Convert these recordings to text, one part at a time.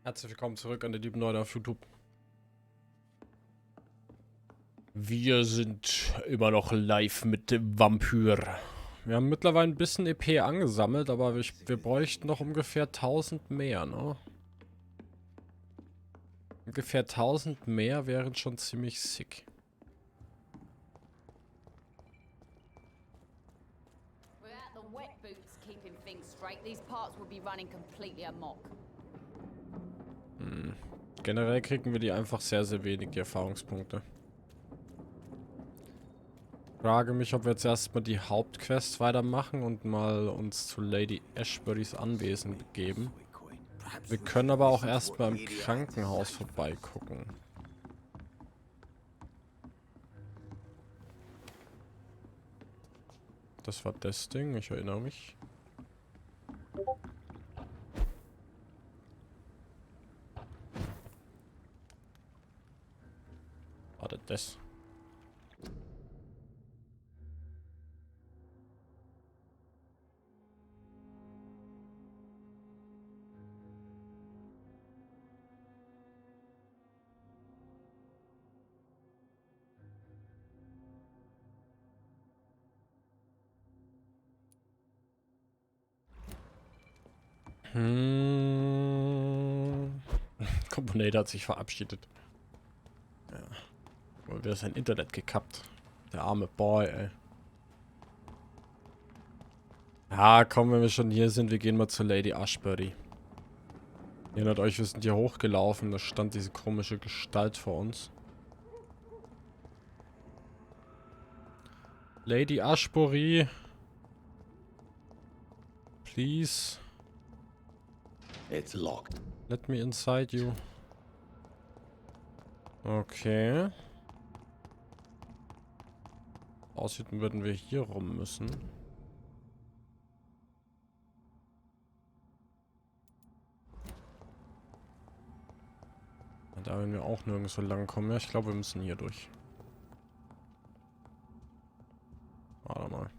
Herzlich willkommen zurück an die lieben Leute auf YouTube. Wir sind immer noch live mit dem Vampyr. Wir haben mittlerweile ein bisschen EP angesammelt, aber wir bräuchten noch ungefähr 1000 mehr, ne? Ungefähr 1000 mehr wären schon ziemlich sick. Generell kriegen wir die einfach sehr, sehr wenig, die Erfahrungspunkte. Frage mich, ob wir jetzt erstmal die Hauptquest weitermachen und mal uns zu Lady Ashburys Anwesen begeben. Wir können aber auch erstmal im Krankenhaus vorbeigucken. Das war das Ding, ich erinnere mich. Warte, das. Komponent hat sich verabschiedet. Ja. Weil wir sein Internet gekappt. Der arme Boy, ey. Ja, komm, wenn wir schon hier sind, wir gehen mal zu Lady Ashbury. Ihr erinnert euch, wir sind hier hochgelaufen, da stand diese komische Gestalt vor uns. Lady Ashbury. Please. It's locked. Let me inside you. Okay. Aussieht, würden wir hier rum müssen. Da werden wir auch nirgendwo lang kommen. Ja, ich glaube, wir müssen hier durch. Warte mal.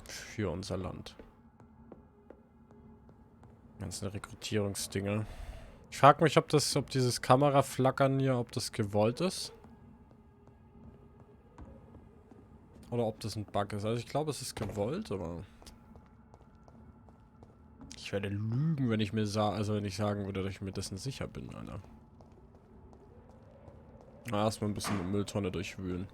Für unser Land. Ganzen Rekrutierungsdinge. Ich frage mich, ob dieses Kameraflackern hier, ob das gewollt ist. Oder ob das ein Bug ist. Also ich glaube, es ist gewollt, aber ich werde lügen, wenn ich mir wenn ich sagen würde, dass ich mir dessen sicher bin, Alter. Erstmal ein bisschen die Mülltonne durchwühlen.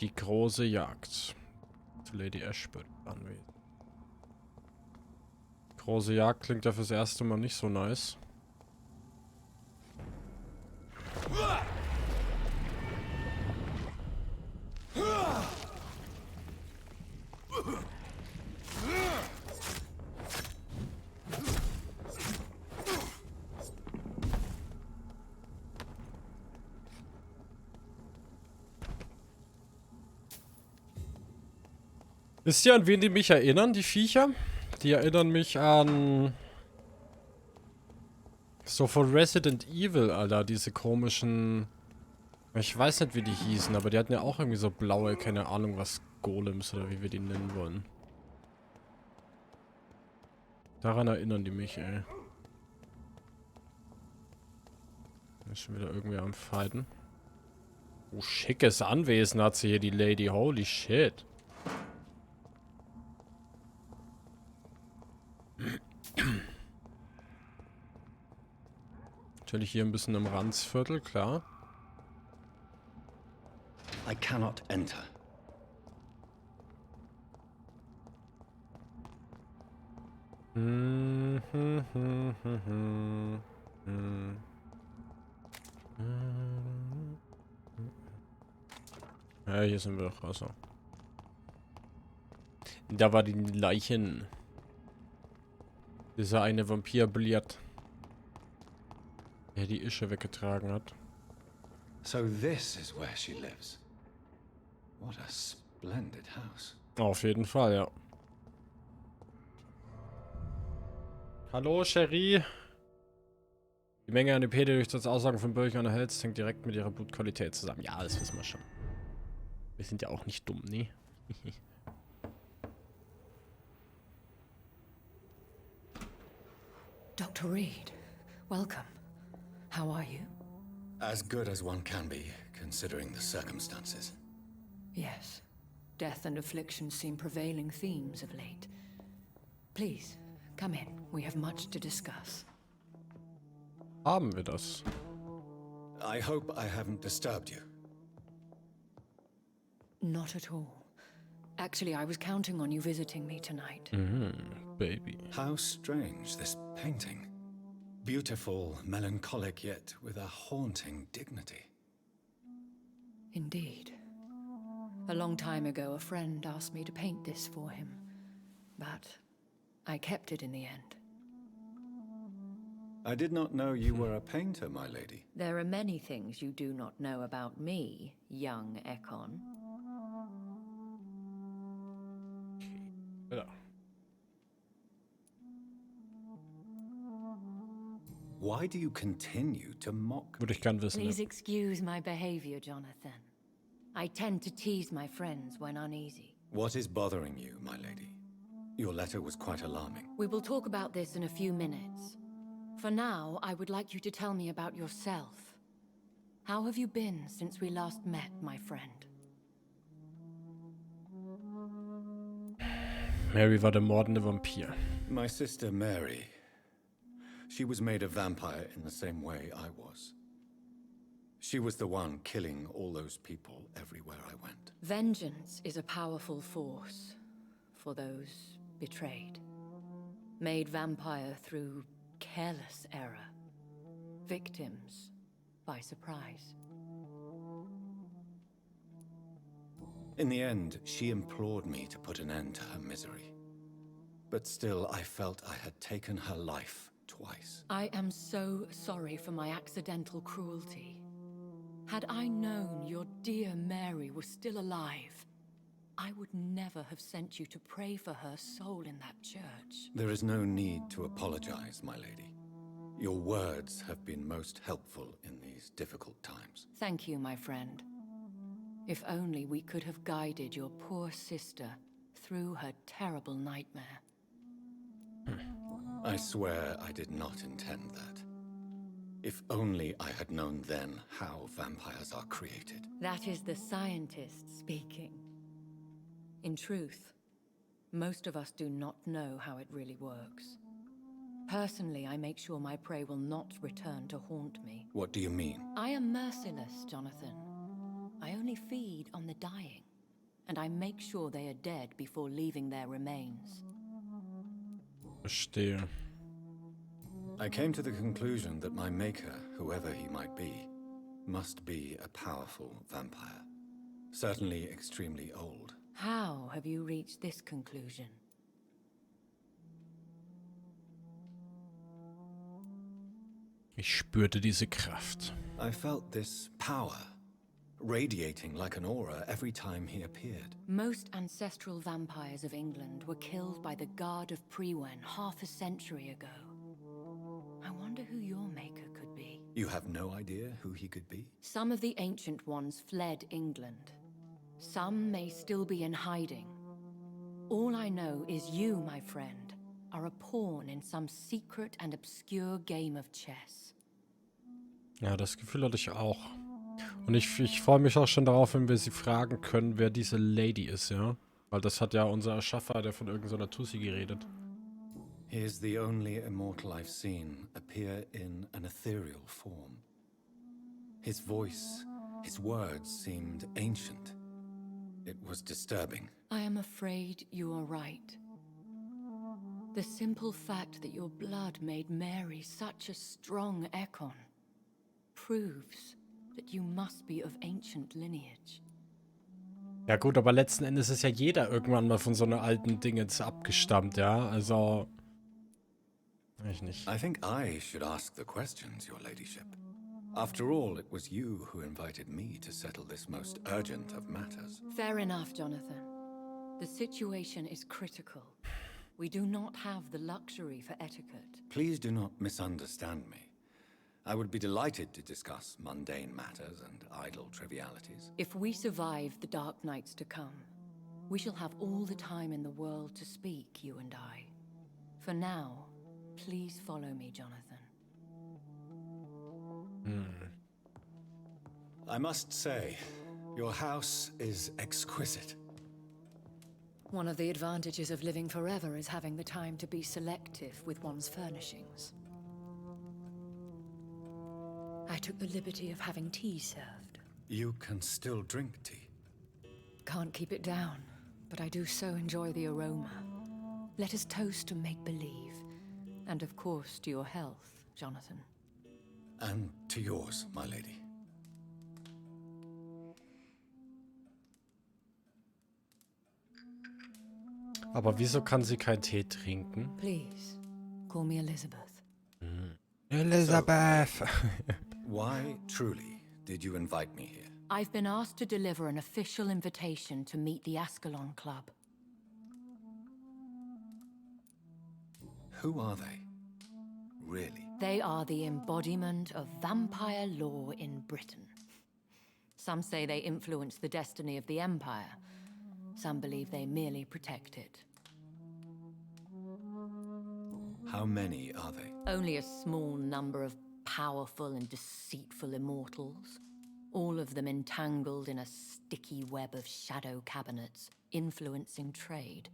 Die große Jagd. Zu Lady Ashbury anwesend. Große Jagd klingt ja fürs erste Mal nicht so nice. Wisst ihr, an wen die mich erinnern, die Viecher? Die erinnern mich an so von Resident Evil, Alter, diese komischen, ich weiß nicht, wie die hießen, aber die hatten ja auch irgendwie so blaue, keine Ahnung was, Golems oder wie wir die nennen wollen. Daran erinnern die mich, ey. Ist schon wieder irgendwie am Fighten. Oh, schickes Anwesen hat sie hier, die Lady. Holy shit. Natürlich hier ein bisschen im Ranzviertel, klar. I cannot enter. Ja, hier sind wir doch. Also. Da war die Leichen. Dieser eine Vampir bliert. Der die Ische weggetragen hat. So this is where she lives. What a splendid house. Auf jeden Fall, ja. Hallo, Cherie. Die Menge an EP, die durch das Aussagen von Bürgern erhältst, hängt direkt mit ihrer Blutqualität zusammen. Ja, das wissen wir schon. Wir sind ja auch nicht dumm, ne? Dr. Reed, welcome. How are you? As good as one can be, considering the circumstances. Yes. Death and affliction seem prevailing themes of late. Please, come in. We have much to discuss. Haben wir das? I hope I haven't disturbed you. Not at all. Actually, I was counting on you visiting me tonight. Baby. How strange, this painting. Beautiful, melancholic, yet with a haunting dignity. Indeed. A long time ago, a friend asked me to paint this for him, but I kept it in the end. I did not know you were a painter, my lady. There are many things you do not know about me, young Ekon. Ja. Why do you continue to mock me? Würde ich gern wissen. Please Ja. excuse my behavior, Jonathan. I tend to tease my friends when uneasy. What is bothering you, my lady? Your letter was quite alarming. We will talk about this in a few minutes. For now, I would like you to tell me about yourself. How have you been since we last met, my friend? Mary war der mordende Vampir. My sister Mary. She was made a vampire in the same way I was. She was the one killing all those people everywhere I went. Vengeance is a powerful force for those betrayed. Made vampire through careless error. Victims by surprise. In the end, she implored me to put an end to her misery. But still, I felt I had taken her life twice. I am so sorry for my accidental cruelty. Had I known your dear Mary was still alive, I would never have sent you to pray for her soul in that church. There is no need to apologize, my lady. Your words have been most helpful in these difficult times. Thank you, my friend. If only we could have guided your poor sister through her terrible nightmare. I swear I did not intend that. If only I had known then how vampires are created. That is the scientist speaking. In truth, most of us do not know how it really works. Personally, I make sure my prey will not return to haunt me. What do you mean? I am merciless, Jonathan. I only feed on the dying, and I make sure they are dead before leaving their remains. Verstehe. I came to the conclusion that my maker, whoever he might be, must be a powerful vampire. Certainly extremely old. How have you reached this conclusion? Ich spürte diese Kraft. I felt this power, radiating like an aura every time he appeared. Most ancestral vampires of England were killed by the Guard of Prewen half a century ago. I wonder who your maker could be. You have no idea who he could be? Some of the ancient ones fled England. Some may still be in hiding. All I know is you, my friend, are a pawn in some secret and obscure game of chess. Ja, das Gefühl hatte ich auch. Und ich freue mich auch schon darauf, wenn wir sie fragen können, wer diese Lady ist, ja? Weil das hat ja unser Erschaffer, der von irgendeiner Tussi geredet. He is the only immortal I've seen appear in an ethereal form. His voice, his words seemed ancient. It was disturbing. I am afraid you are right. The simple fact that your blood made Mary such a strong Ekon proves that you must be of ancient lineage. Ja gut, aber letzten Endes ist ja jeder irgendwann mal von so einer alten Dingens abgestammt, ja? Also... Ich nicht. I think I should ask the questions, your ladyship. After all, it was you who invited me to settle this most urgent of matters. Fair enough, Jonathan. The situation is critical. We do not have the luxury for etiquette. Please do not misunderstand me. I would be delighted to discuss mundane matters and idle trivialities. If we survive the dark nights to come, we shall have all the time in the world to speak, you and I. For now, please follow me, Jonathan. I must say, your house is exquisite. One of the advantages of living forever is having the time to be selective with one's furnishings. I took the liberty of having tea served. You can still drink tea. Can't keep it down, but I do so enjoy the aroma. Let us toast to make-believe. And of course, to your health, Jonathan. And to yours, my lady. Aber wieso kann sie keinen Tee trinken? Please, call me Elizabeth. Elizabeth! Why, truly, did you invite me here? I've been asked to deliver an official invitation to meet the Ascalon Club. Who are they? Really? They are the embodiment of vampire law in Britain. Some say they influence the destiny of the Empire. Some believe they merely protect it. How many are they? Only a small number of powerful and deceitful immortals. All of them entangled in a sticky web of shadow cabinets, influencing trade.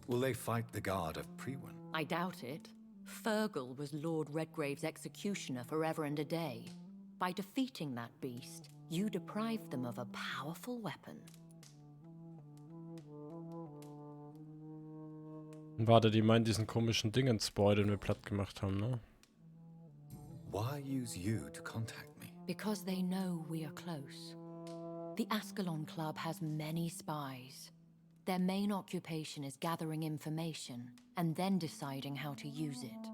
Will they fight the guard of Priwen? I doubt it. Fergal was Lord Redgrave's executioner forever and a day. By defeating that beast, you deprived them of a powerful weapon. Warte, die meinen diesen komischen Dingensboy, den wir platt gemacht haben, ne? Why use you to contact me? Because they know we are close. The Ascalon Club has many spies. Their main occupation is gathering information and then deciding how to use it.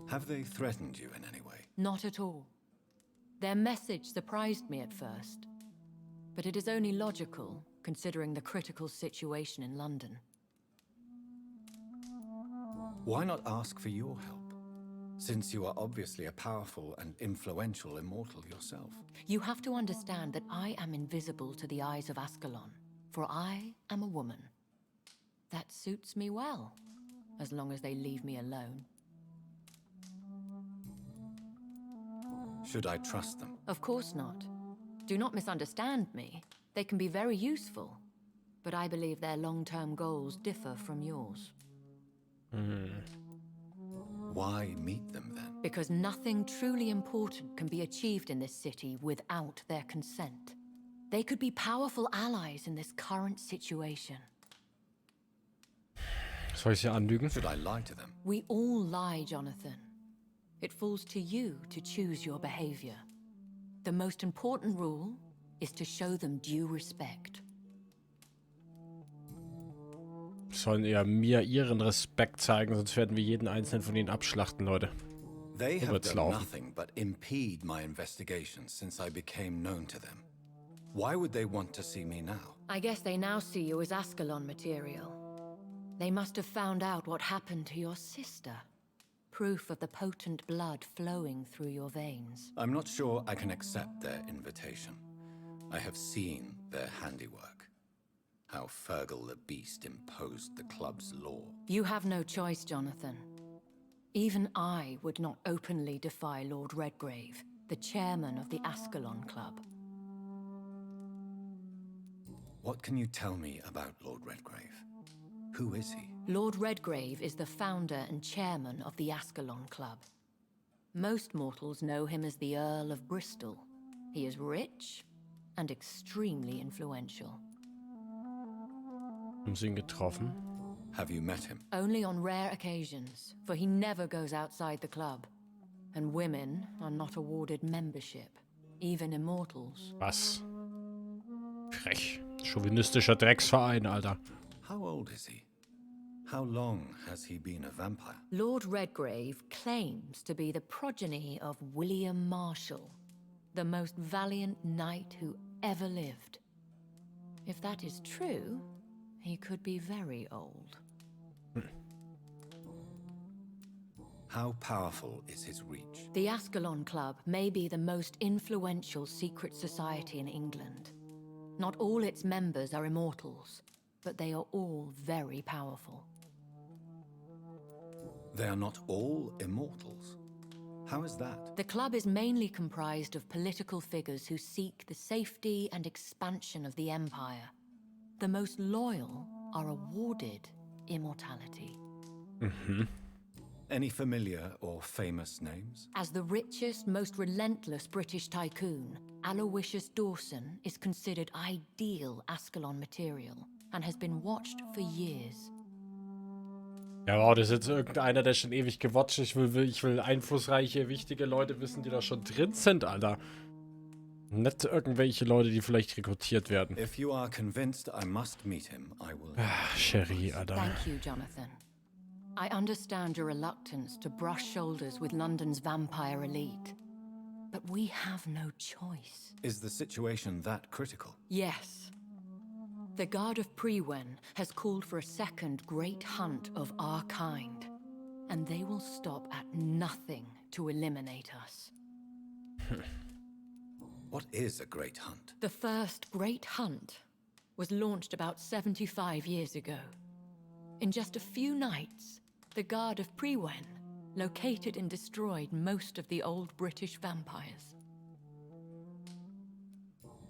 Have they threatened you in any way? Not at all. Their message surprised me at first, but it is only logical, considering the critical situation in London. Why not ask for your help, since you are obviously a powerful and influential immortal yourself? You have to understand that I am invisible to the eyes of Ascalon, for I am a woman. That suits me well, as long as they leave me alone. Should I trust them? Of course not. Do not misunderstand me. They can be very useful, but I believe their long-term goals differ from yours. Why meet them then? Because nothing truly important can be achieved in this city without their consent. They could be powerful allies in this current situation. Soll ich sie anlügen? Should I lie to them? We all lie, Jonathan. It falls to you to choose your behavior. The most important rule is to show them due respect. Sollen eher mir ihren Respekt zeigen, sonst werden wir jeden einzelnen von ihnen abschlachten, Leute. They So have wird's done laufen. nothing but impede my investigations since I became known to them. Why would they want to see me now? I guess they now see you as Ascalon material. They must have found out what happened to your sister. Proof of the potent blood flowing through your veins. I'm not sure I can accept their invitation. I have seen their handiwork. How Fergal the Beast imposed the club's law. You have no choice, Jonathan. Even I would not openly defy Lord Redgrave, the chairman of the Ascalon Club. What can you tell me about Lord Redgrave? Who is he? Lord Redgrave is the founder and chairman of the Ascalon Club. Most mortals know him as the Earl of Bristol. He is rich and extremely influential. Haben sie ihn getroffen? Have you met him? Only on rare occasions, for he never goes outside the club. And women are not awarded membership, even immortals. Was? Frech. Chauvinistischer Drecksverein, Alter. How old is he? How long has he been a vampire? Lord Redgrave claims to be the progeny of William Marshall, the most valiant knight who ever lived. If that is true, he could be very old. How powerful is his reach? The Ascalon Club may be the most influential secret society in England. Not all its members are immortals, but they are all very powerful. They are not all immortals. How is that? The club is mainly comprised of political figures who seek the safety and expansion of the Empire. The most loyal are awarded immortality. Any familiar or famous names? As the richest, most relentless British tycoon, Aloysius Dawson is considered ideal Ascalon material and has been watched for years. Ja, wow, das ist jetzt irgendeiner, der schon ewig gewatcht. Ich will einflussreiche, wichtige Leute wissen, die da schon drin sind, Alter. Nicht irgendwelche Leute, die vielleicht rekrutiert werden. If you are convinced I must meet him, I will. Sherry, Alter. Thank you, Jonathan. I understand your reluctance to brush shoulders with London's vampire elite. But we have no choice. Is the situation that critical? Yes. The Guard of Prewen has called for a second great hunt of our kind. And they will stop at nothing to eliminate us. What is a great hunt? The first great hunt was launched about 75 years ago. In just a few nights, the Guard of Prewen located and destroyed most of the old British vampires.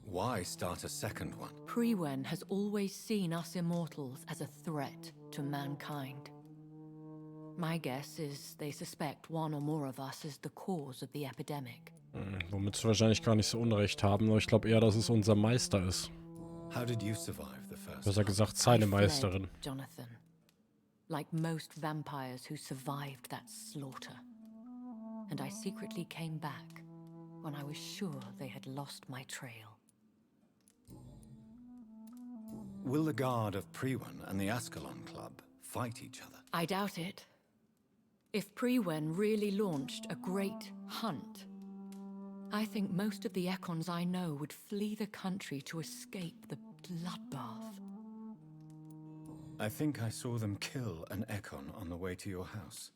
Why start a second one? Prewen has always seen us immortals as a threat to mankind. My guess is they suspect one or more of us as the cause of the epidemic. Womit sie wahrscheinlich gar nicht so Unrecht haben, aber ich glaube eher, dass es unser Meister ist. How did you survive the first? Besser gesagt, seine I fled, Meisterin. Jonathan. Like most vampires who survived that slaughter. And I secretly came back when I was sure they had lost my trail. Will the Guard of Prewen and the Ascalon Club fight each other? I doubt it. If Prewen really launched a great hunt, I think most of the Econs I know would flee the country to escape the bloodbath. I think I saw them kill an Econ on the way to your house.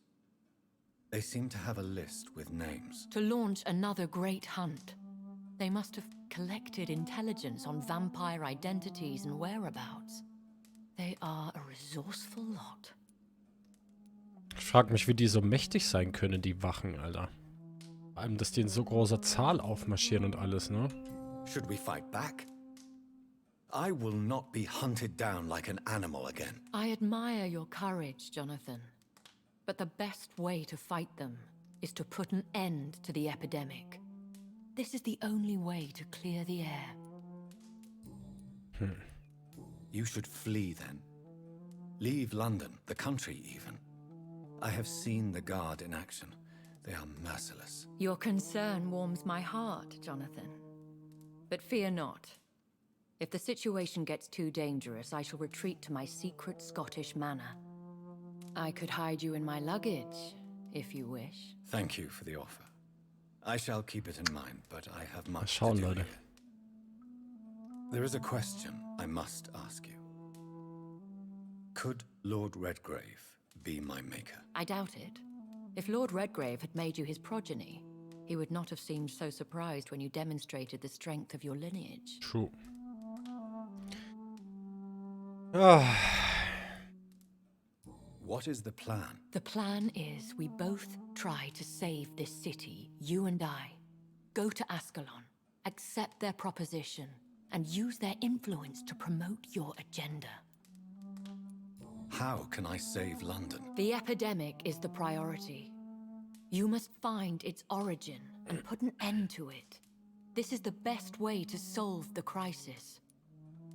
They seem to have a list with names. To launch another great hunt, they must have collected intelligence on vampire identities and whereabouts. They are a resourceful lot. Ich frage mich, wie die so mächtig sein können, die Wachen, Alter. Vor allem, dass die in so großer Zahl aufmarschieren und alles, ne? Should we fight back? I will not be hunted down like an animal again. I admire your courage, Jonathan. But the best way to fight them is to put an end to the epidemic. This is the only way to clear the air. You should flee then. Leave London, the country even. I have seen the Guard in action. They are merciless. Your concern warms my heart, Jonathan. But fear not. If the situation gets too dangerous, I shall retreat to my secret Scottish manor. I could hide you in my luggage, if you wish. Thank you for the offer. I shall keep it in mind, but I have much schauen, to do Leute. here. There is a question I must ask you. Could Lord Redgrave be my maker? I doubt it. If Lord Redgrave had made you his progeny, he would not have seemed so surprised when you demonstrated the strength of your lineage. True. Ah. What is the plan? The plan is we both try to save this city, you and I. Go to Ascalon, accept their proposition, and use their influence to promote your agenda. How can I save London? The epidemic is the priority. You must find its origin and put an end to it. This is the best way to solve the crisis.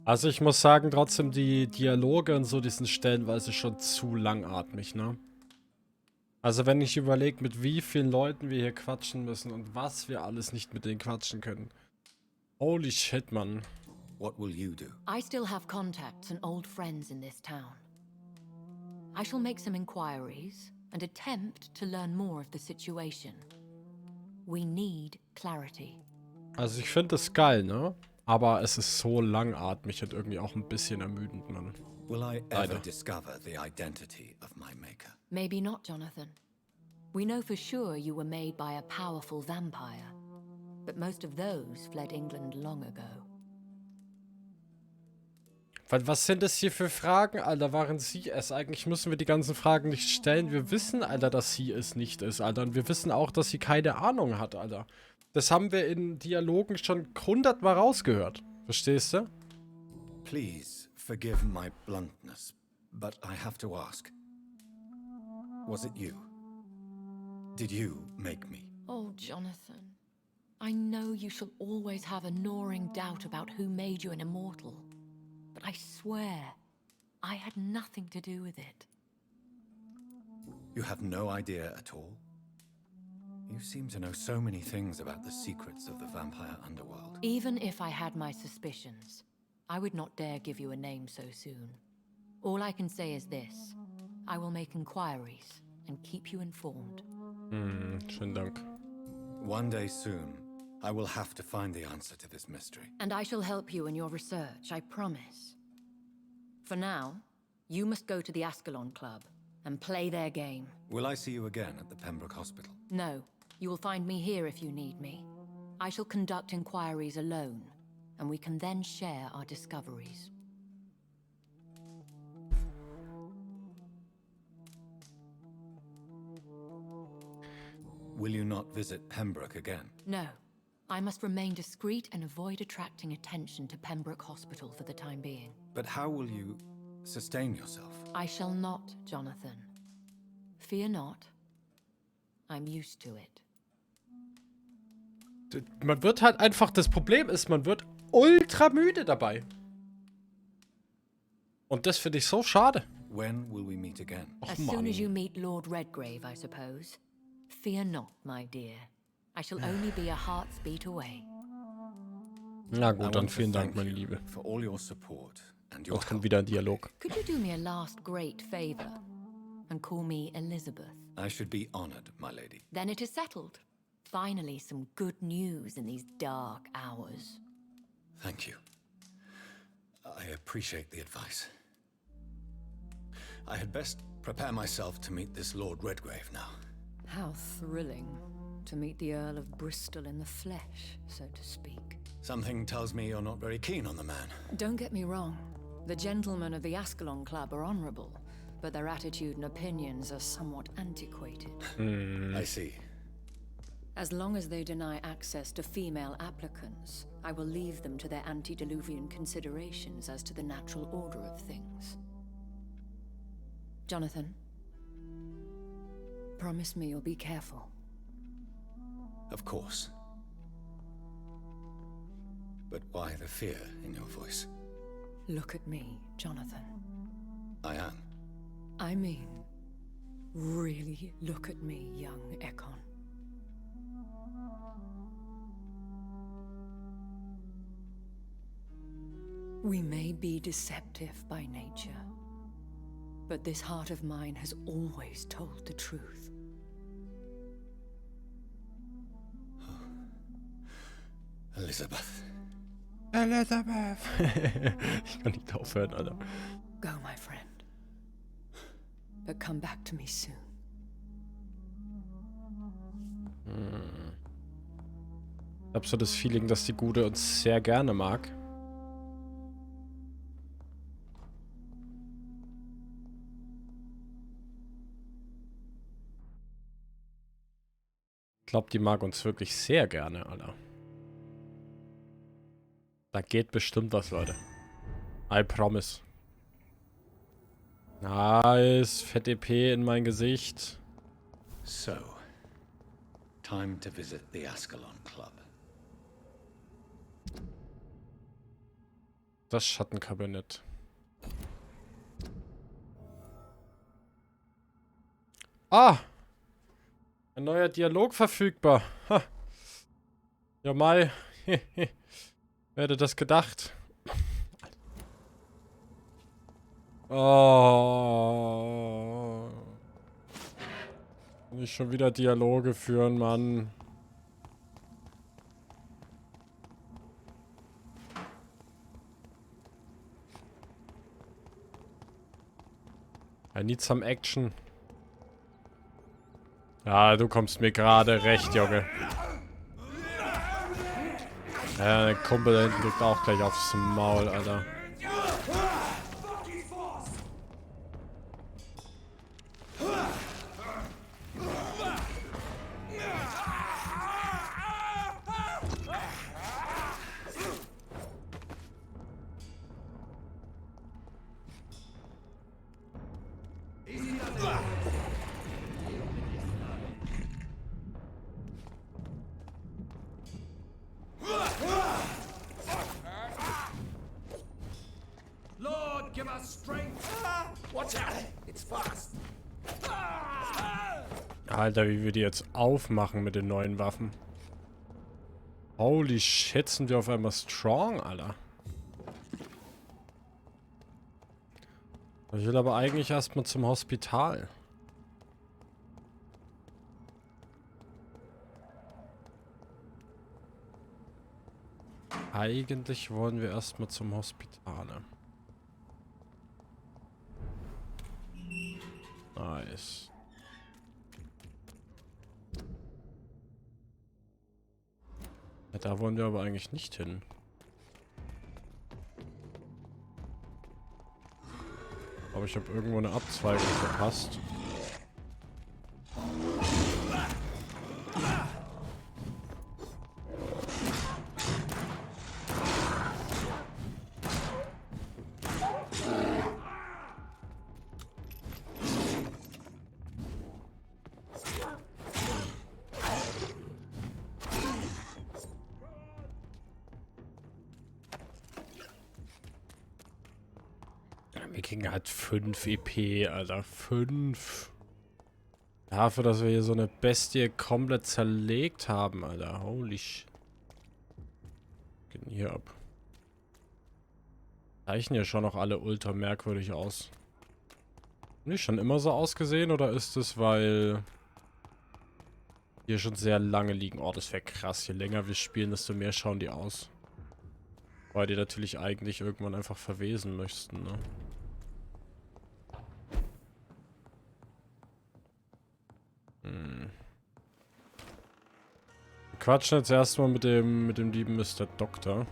Also ich muss sagen, trotzdem die Dialoge und so, die sind stellenweise schon zu langatmig, ne? Also wenn ich überlege, mit wie vielen Leuten wir hier quatschen müssen und was wir alles nicht mit denen quatschen können. Holy shit, Mann. What will you do? I still have contacts and old friends in this town. I shall make some inquiries and attempt to learn more of the situation. We need clarity. Also ich finde das geil, ne? Aber es ist so langatmig und irgendwie auch ein bisschen ermüdend, Mann. Will I ever discover the identity of my maker? Maybe not, Jonathan. We know for sure you were made by a powerful vampire, but most of those fled England long ago. Was sind das hier für Fragen, Alter? Waren sie es? Eigentlich müssen wir die ganzen Fragen nicht stellen. Wir wissen, Alter, dass sie es nicht ist, Alter. Und wir wissen auch, dass sie keine Ahnung hat, Alter. Das haben wir in Dialogen schon 100-mal rausgehört. Verstehst du? Please forgive my bluntness, but I have to ask. Was it you? Did you make me? Oh, Jonathan. I know you shall always have a gnawing doubt about who made you an immortal. But I swear, I had nothing to do with it. You have no idea at all? You seem to know so many things about the secrets of the vampire underworld. Even if I had my suspicions, I would not dare give you a name so soon. All I can say is this. I will make inquiries and keep you informed. Schönen Dank. One day soon, I will have to find the answer to this mystery. And I shall help you in your research, I promise. For now, you must go to the Ascalon Club and play their game. Will I see you again at the Pembroke Hospital? No, you will find me here if you need me. I shall conduct inquiries alone, and we can then share our discoveries. Will you not visit Pembroke again? No. I must remain discreet and avoid attracting attention to Pembroke Hospital for the time being. But how will you sustain yourself? I shall not, Jonathan. Fear not. I'm used to it. Man wird halt einfach, das Problem ist, man wird ultra müde dabei. Und das finde ich so schade. When will we meet again? Och, As Mann. soon as you meet Lord Redgrave, I suppose. Fear not, my dear. I shall only be a heart's beat away. Na I gut, dann want to vielen Dank, thank meine you Liebe. for all your support and your Jetzt kommt help. wieder ein Dialog. Could you do me a last great favor and call me Elizabeth? I should be honored, my lady. Then it is settled. Finally, some good news in these dark hours. Thank you. I appreciate the advice. I had best prepare myself to meet this Lord Redgrave now. How thrilling to meet the Earl of Bristol in the flesh, so to speak. Something tells me you're not very keen on the man. Don't get me wrong. The gentlemen of the Ascalon Club are honorable, but their attitude and opinions are somewhat antiquated. I see. As long as they deny access to female applicants, I will leave them to their antediluvian considerations as to the natural order of things. Jonathan, promise me you'll be careful. Of course. But why the fear in your voice? Look at me, Jonathan. I am. I mean, really look at me, young Ekon. We may be deceptive by nature, but this heart of mine has always told the truth. Elizabeth. Elizabeth. Ich kann nicht aufhören, Alter. Go, my friend. But come back to me soon. Ich habe so das Feeling, dass die Gute uns sehr gerne mag. Ich glaube, die mag uns wirklich sehr gerne, Alter. Da geht bestimmt was, Leute. I promise. Nice. Fett EP in mein Gesicht. So, time to visit the Ascalon Club. Das Schattenkabinett. Ah! Ein neuer Dialog verfügbar. Ha. Ja, Mai. Wer hätte das gedacht? Oh. Nicht schon wieder Dialoge führen, Mann. I need some action. Ja, du kommst mir gerade recht, Junge. Ja, der Kumpel da hinten kriegt auch gleich aufs Maul, Alter. Lord, give us strength. Watch out, it's fast. Alter, wie wir die jetzt aufmachen mit den neuen Waffen. Holy shit, sind wir auf einmal strong, Alter. Ich will aber eigentlich erstmal zum Hospital. Eigentlich wollen wir erstmal zum Hospital. Nice. Ja, da wollen wir aber eigentlich nicht hin. Aber ich habe irgendwo eine Abzweigung verpasst. Wir kriegen halt 5 EP, Alter. 5. Dafür, dass wir hier so eine Bestie komplett zerlegt haben, Alter. Holy shit. Geht denn hier ab? Zeichnen ja schon noch alle ultra merkwürdig aus. Haben die schon immer so ausgesehen oder ist es, weil hier schon sehr lange liegen? Oh, das wäre krass. Je länger wir spielen, desto mehr schauen die aus. Weil die natürlich eigentlich irgendwann einfach verwesen möchten, ne? Wir quatschen jetzt erstmal mit dem lieben Mr. Doktor.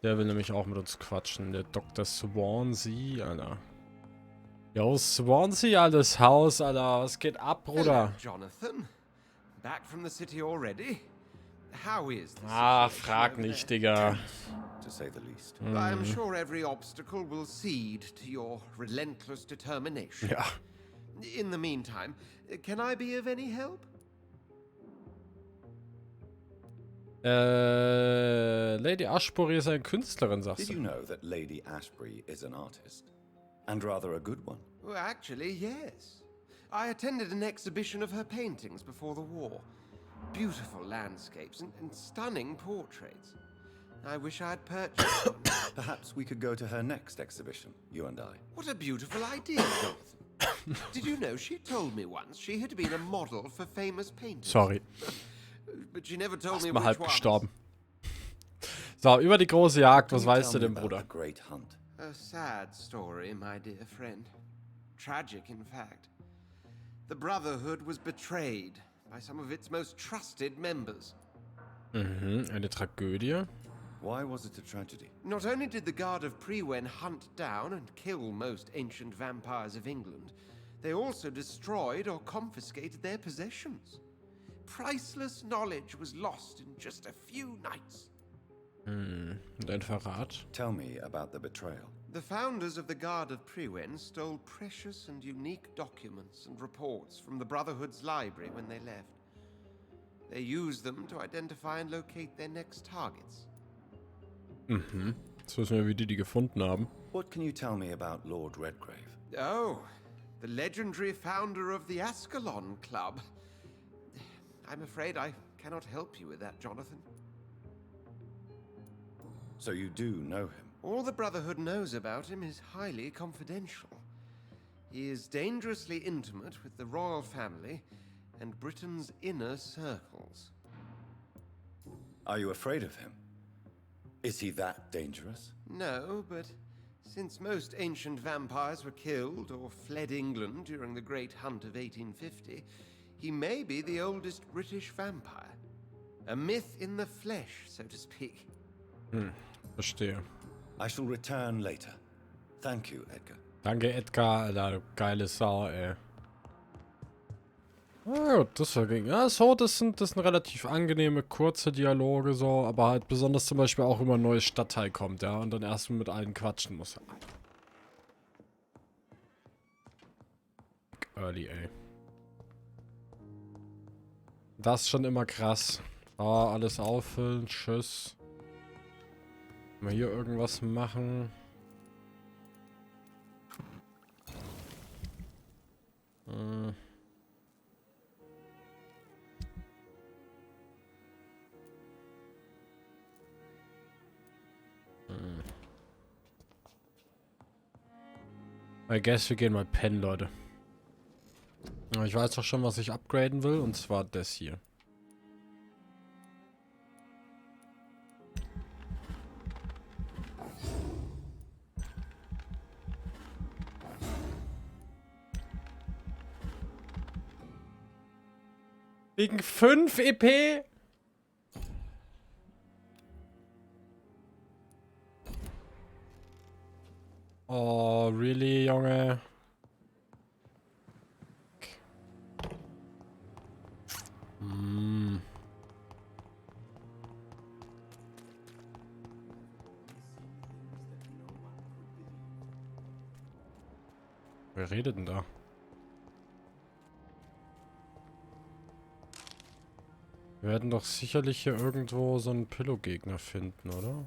Der will nämlich auch mit uns quatschen. Der Dr. Swansea, Alter. Yo, Swansea, altes Haus, Alter. Was geht ab, Bruder? Hello, Jonathan. Back from the city already? How is the Ah, situation frag over nicht, there? Digga. To say the least. I'm sure every obstacle will cede to your relentless determination. Ja. In the meantime, can I be of any help? Lady Ashbury ist eine Künstlerin, sagst Did you du? know that Lady Ashbury is an artist? And rather a good one. Well, actually, yes. I attended an exhibition of her paintings before the war. Beautiful landscapes and stunning portraits. I wish I had purchased them. Perhaps we could go to her next exhibition, you and I. What a beautiful idea, Jonathan. Did you know she told me once she had been a model for famous painters? Sorry. But she never told me Mal which halb ones. gestorben. So, über die große Jagd. Was Can you weißt du tell denn, me about Bruder? the Great Hunt. A sad story, my dear friend. Tragic, in fact. The Brotherhood was betrayed by some of its most trusted members. Mhm, eine Tragödie. Why was it a tragedy? Not only did the Guard of Prewen hunt down and kill most ancient vampires of England, they also destroyed or confiscated their possessions. Priceless knowledge was lost in just a few nights. Und ein Verrat. Tell me about the betrayal. The founders of the Guard of Prewen stole precious and unique documents and reports from the Brotherhood's library when they left. They used them to identify and locate their next targets. Mhm. Jetzt wissen wir, wie die gefunden haben. What can you tell me about Lord Redgrave? Oh, the legendary founder of the Ascalon Club. I'm afraid I cannot help you with that, Jonathan. So you do know him? All the Brotherhood knows about him is highly confidential. He is dangerously intimate with the royal family and Britain's inner circles. Are you afraid of him? Is he that dangerous? No, but Since most ancient vampires were killed or fled England during the Great Hunt of 1850, he may be the oldest British vampire. A myth in the flesh, so to speak. Verstehe. I shall return later. Thank you, Edgar. Danke, Edgar, Alter, du geile Sau, ey. Na gut, das verging. Ja, so, das sind relativ angenehme, kurze Dialoge, so, aber halt besonders zum Beispiel auch immer ein neues Stadtteil kommt, ja, und dann erstmal mit allen quatschen muss. Early, ey. Das ist schon immer krass. Oh, alles auffüllen, tschüss. Mal hier irgendwas machen. I guess wir gehen mal pennen, Leute. Ich weiß doch schon, was ich upgraden will, und zwar das hier. Wegen 5 EP? Oh, really, Junge? Wer redet denn da? Wir werden doch sicherlich hier irgendwo so einen Pillow-Gegner finden, oder?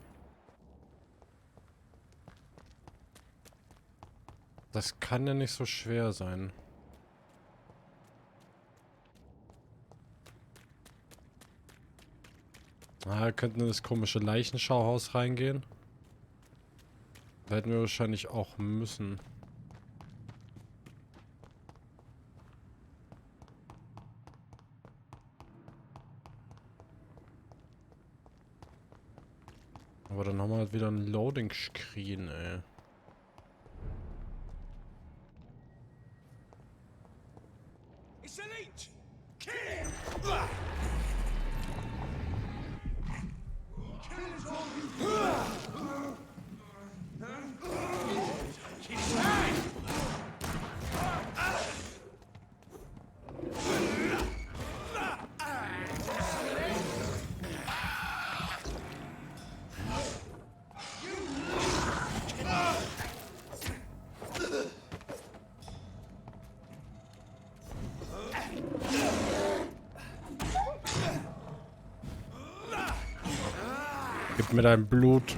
Das kann ja nicht so schwer sein. Ah, wir könnten in das komische Leichenschauhaus reingehen. Da hätten wir wahrscheinlich auch müssen. Aber dann haben wir halt wieder ein Loading-Screen, ey. Gib mir dein Blut.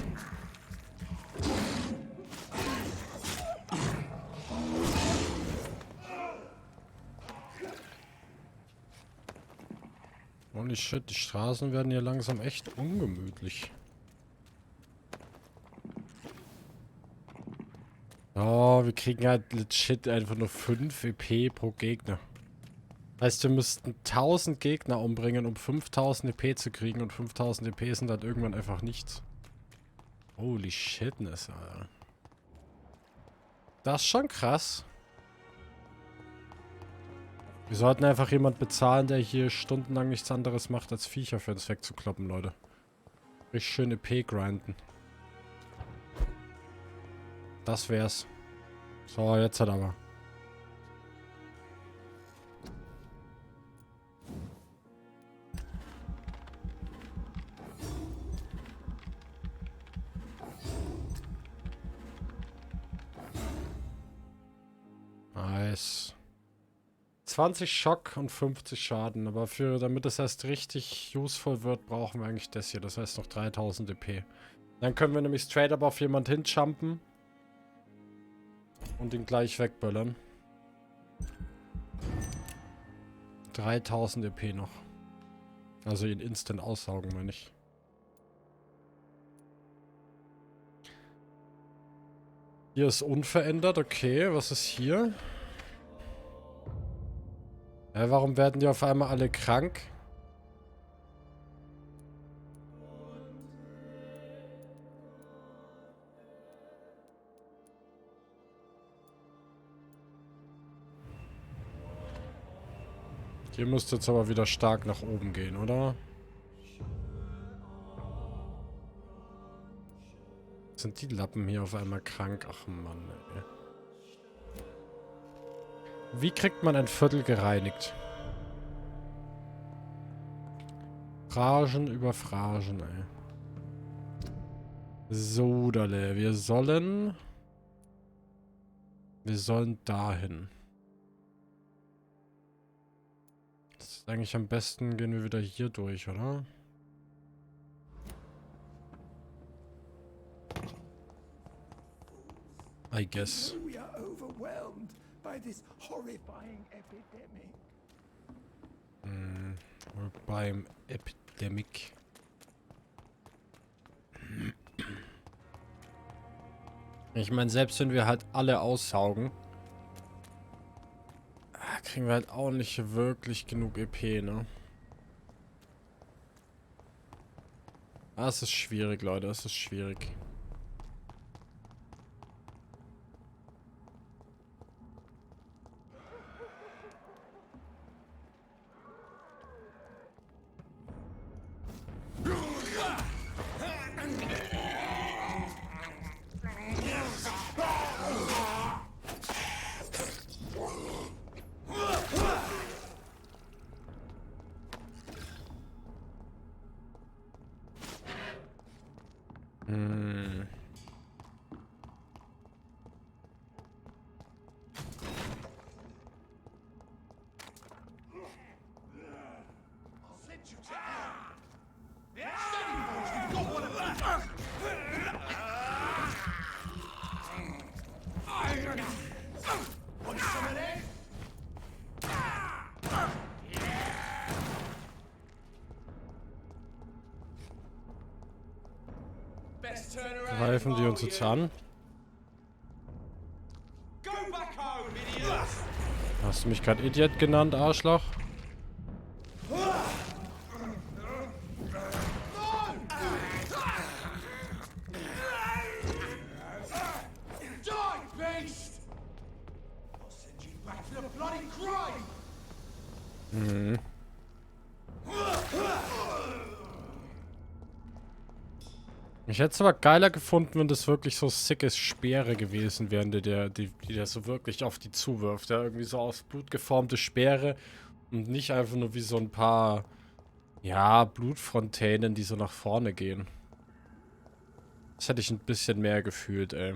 Holy shit, die Straßen werden hier langsam echt ungemütlich. Oh, wir kriegen halt legit einfach nur 5 EP pro Gegner. Heißt, wir müssten 1000 Gegner umbringen, um 5000 EP zu kriegen, und 5000 EP sind halt irgendwann einfach nichts. Holy shitness, Alter. Das ist schon krass. Wir sollten einfach jemand bezahlen, der hier stundenlang nichts anderes macht, als Viecher für uns wegzukloppen, Leute. Richtig schön EP grinden. Das wär's. So, jetzt halt aber. Nice. 20 Schock und 50 Schaden, aber damit es erst richtig useful wird, brauchen wir eigentlich das hier. Das heißt noch 3000 EP. Dann können wir nämlich straight up auf jemand hinjumpen und ihn gleich wegböllern. 3000 EP noch. Also ihn instant aussaugen, meine ich. Hier ist unverändert, okay. Was ist hier? Warum werden die auf einmal alle krank? Hier müsste jetzt aber wieder stark nach oben gehen, oder? Sind die Lappen hier auf einmal krank? Ach Mann, ey. Wie kriegt man ein Viertel gereinigt? Phrasen über Phrasen, ey. So, Dalle. Wir sollen dahin. Das ist eigentlich am besten, gehen wir wieder hier durch, oder? I guess. We are overwhelmed by this horrifying epidemic. Beim Epidemic. Ich meine, selbst wenn wir halt alle aussaugen, kriegen wir halt auch nicht wirklich genug EP, ne? Es ist schwierig, Leute, es ist schwierig. Greifen die uns jetzt an? Hast du mich gerade Idiot genannt, Arschloch? Ich hätte es aber geiler gefunden, wenn das wirklich so sickes Speere gewesen wären, die der so wirklich auf die zuwirft. Ja, irgendwie so aus Blut geformte Speere und nicht einfach nur wie so ein paar, ja, Blutfontänen, die so nach vorne gehen. Das hätte ich ein bisschen mehr gefühlt, ey.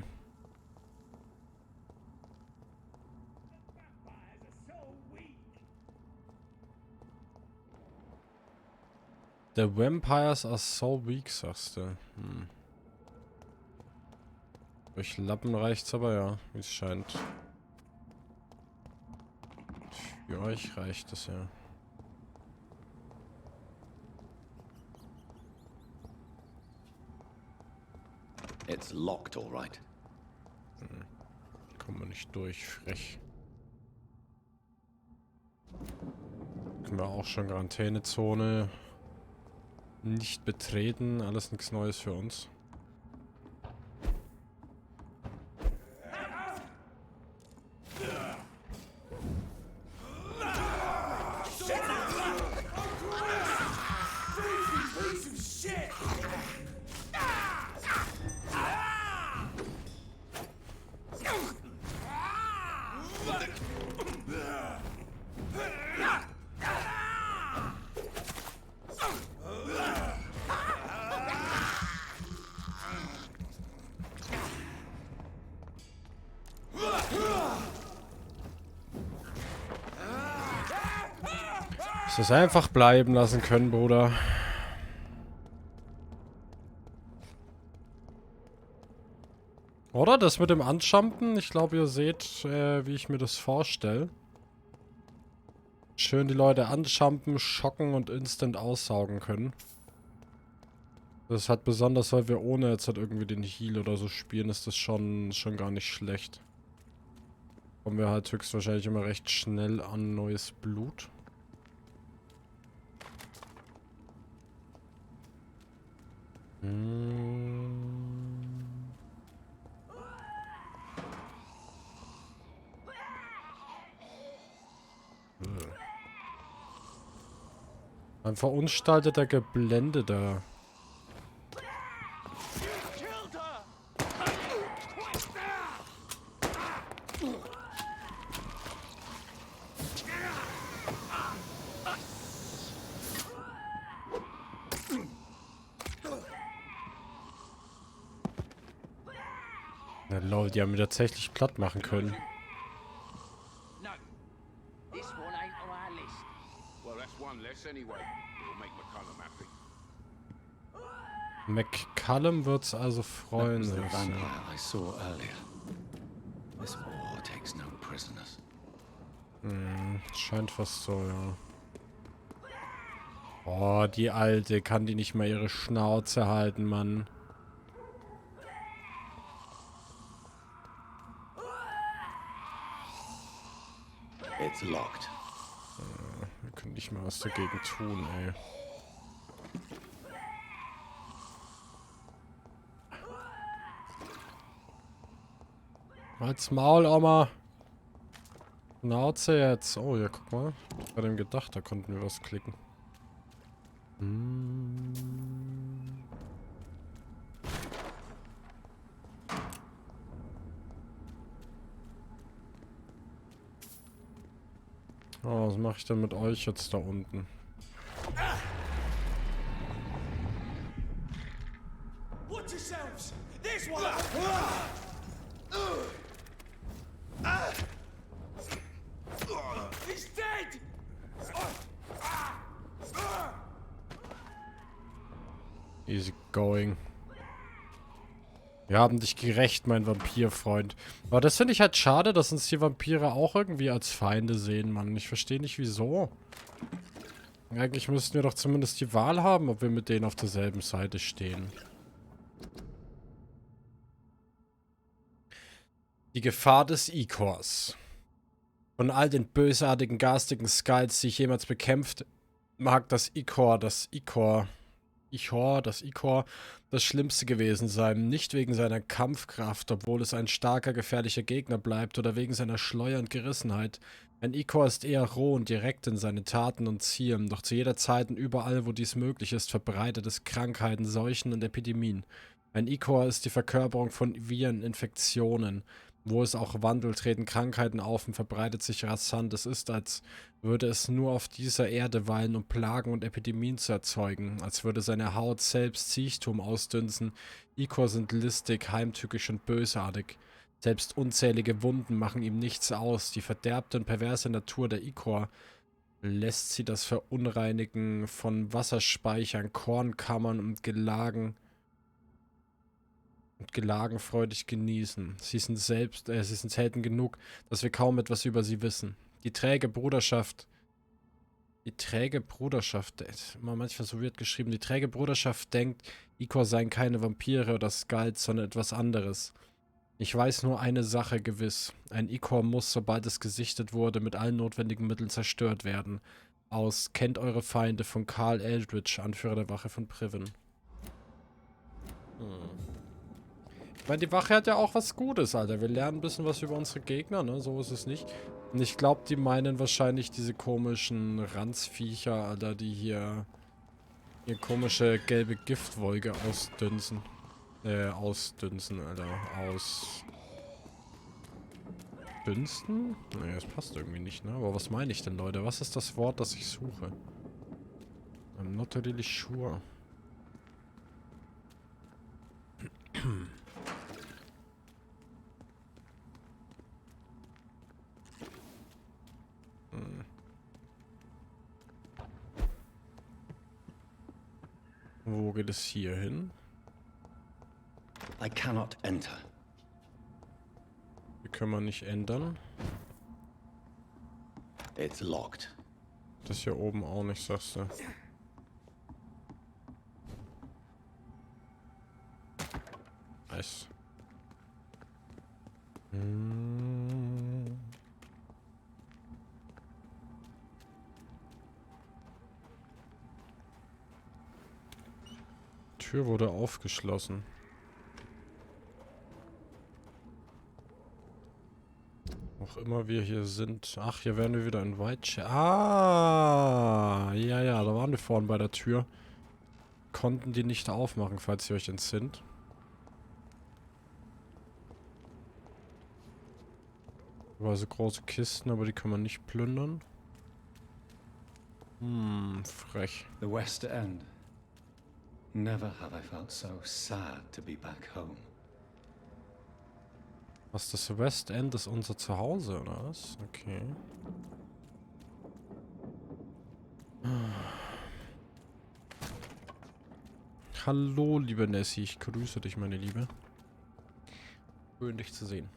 The Vampires are so weak, sagst du. Durch Lappen reicht's aber ja, wie es scheint. Für euch reicht es ja. It's locked, all right. Kommen wir nicht durch, frech. Können wir auch schon Quarantänezone nicht betreten, alles nichts Neues für uns. Es einfach bleiben lassen können, Bruder. Oder das mit dem Anjumpen? Ich glaube, ihr seht, wie ich mir das vorstelle. Schön die Leute anjumpen, schocken und instant aussaugen können. Das hat besonders, weil wir ohne jetzt halt irgendwie den Heal oder so spielen, ist das schon gar nicht schlecht. Kommen wir halt höchstwahrscheinlich immer recht schnell an neues Blut. Ein verunstalteter Geblendeter. Na lol, die haben ihn tatsächlich platt machen können. No, this one ain't on our list. Well, that's one less anyway. It'll make McCullum happy. McCullum wird's also That freuen. was the sagst du. vampire I saw earlier. This war takes no prisoners. Scheint fast so, ja. Oh, die Alte, kann die nicht mal ihre Schnauze halten, Mann. It's locked. Wir können nicht mal was dagegen tun, ey. Halt's Maul, Oma. Schnauze jetzt. Oh, ja, guck mal. Ich hab bei dem gedacht, da konnten wir was klicken. Oh, was mache ich denn mit euch jetzt da unten? Watch yourselves! This one! He's dead! Easy going. Wir haben dich gerächt, mein Vampirfreund. Aber das finde ich halt schade, dass uns die Vampire auch irgendwie als Feinde sehen, Mann. Ich verstehe nicht, wieso. Eigentlich müssten wir doch zumindest die Wahl haben, ob wir mit denen auf derselben Seite stehen. Die Gefahr des Ichors. Von all den bösartigen, garstigen Skulls, die ich jemals bekämpft, mag das Ichor das Schlimmste gewesen sein. Nicht wegen seiner Kampfkraft, obwohl es ein starker, gefährlicher Gegner bleibt, oder wegen seiner Schleuer und Gerissenheit. Ein Ichor ist eher roh und direkt in seinen Taten und Zielen, doch zu jeder Zeit und überall, wo dies möglich ist, verbreitet es Krankheiten, Seuchen und Epidemien. Ein Ichor ist die Verkörperung von Viren, Infektionen. Wo es auch wandelt, treten Krankheiten auf und verbreitet sich rasant. Es ist, als würde es nur auf dieser Erde weilen, um Plagen und Epidemien zu erzeugen. Als würde seine Haut selbst Siechtum ausdünsten. Ichor sind listig, heimtückisch und bösartig. Selbst unzählige Wunden machen ihm nichts aus. Die verderbte und perverse Natur der Ichor lässt sie das Verunreinigen von Wasserspeichern, Kornkammern und Gelagen freudig genießen. Sie sind selten genug, dass wir kaum etwas über sie wissen. Die träge Bruderschaft, immer manchmal so wird geschrieben, die träge Bruderschaft denkt, Ichor seien keine Vampire oder Skulls, sondern etwas anderes. Ich weiß nur eine Sache gewiss. Ein Ichor muss, sobald es gesichtet wurde, mit allen notwendigen Mitteln zerstört werden. Aus Kennt eure Feinde von Carl Eldridge, Anführer der Wache von Priven. Ich meine, die Wache hat ja auch was Gutes, Alter. Wir lernen ein bisschen was über unsere Gegner, ne? So ist es nicht. Und ich glaube, die meinen wahrscheinlich diese komischen Ranzviecher, Alter, die hier komische gelbe Giftwolke ausdünsen. Ausdünsen, Alter. Ausdünsten? Nee, das passt irgendwie nicht, ne? Aber was meine ich denn, Leute? Was ist das Wort, das ich suche? I'm not really sure. Wo geht es hier hin? I cannot enter. Hier können wir nicht ändern. It's locked. Das hier oben auch nicht, sagst du. Nice. Tür wurde aufgeschlossen. Auch immer wir hier sind. Ach, hier werden wir wieder in White. Ah, ja, ja, da waren wir vorhin bei der Tür. Konnten die nicht aufmachen, falls ihr euch entsinnt. War so große Kisten, aber die kann man nicht plündern. Frech. The West End. Never have I felt so sad to be back home. Was, das West End ist unser Zuhause, oder was? Okay. Hallo, liebe Nessie. Ich grüße dich, meine Liebe. Schön, dich zu sehen.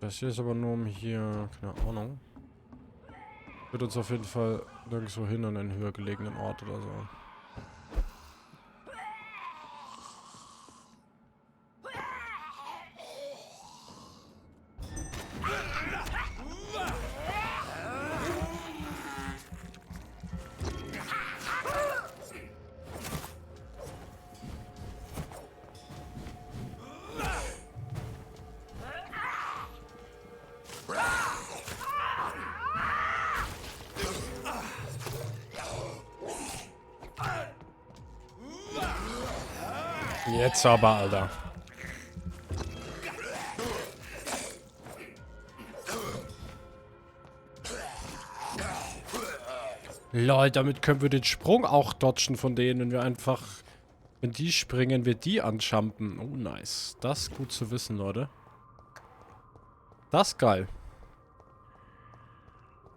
Das hier ist aber nur um hier, keine Ahnung. Wird uns auf jeden Fall nirgendwo hin an einen höher gelegenen Ort oder so. Jetzt aber, Alter. Lol, damit können wir den Sprung auch dodgen von denen, wenn wir einfach... Wenn die springen, wir die anjumpen. Oh, nice. Das ist gut zu wissen, Leute. Das ist geil.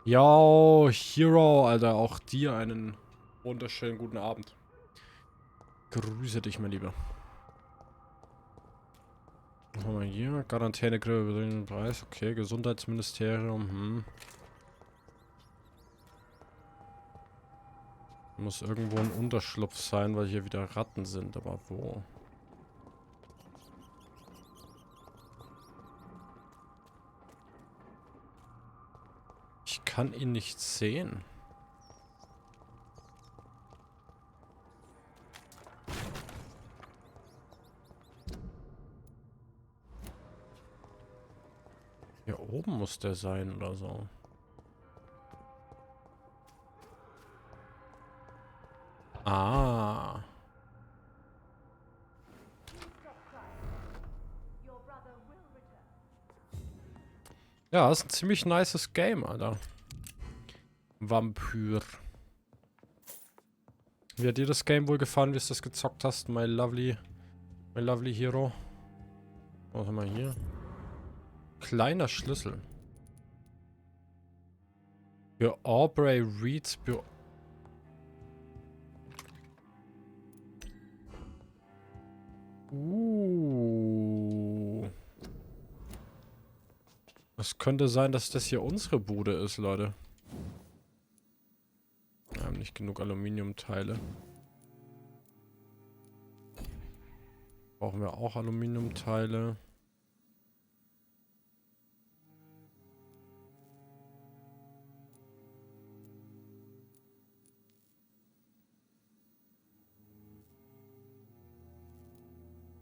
Yo, Hero, Alter. Auch dir einen wunderschönen guten Abend. Grüße dich, mein Lieber. Was haben wir hier? Quarantäne-Grill über den Preis. Okay, Gesundheitsministerium. Muss irgendwo ein Unterschlupf sein, weil hier wieder Ratten sind. Aber wo? Ich kann ihn nicht sehen. Hier oben muss der sein oder so. Ah. Ja, das ist ein ziemlich nices Game, Alter. Vampyr. Wie hat dir das Game wohl gefallen, wie du das gezockt hast, my lovely Hero? Was haben wir hier? Kleiner Schlüssel. Für Aubrey Reeds Büro. Es könnte sein, dass das hier unsere Bude ist, Leute. Wir haben nicht genug Aluminiumteile. Brauchen wir auch Aluminiumteile.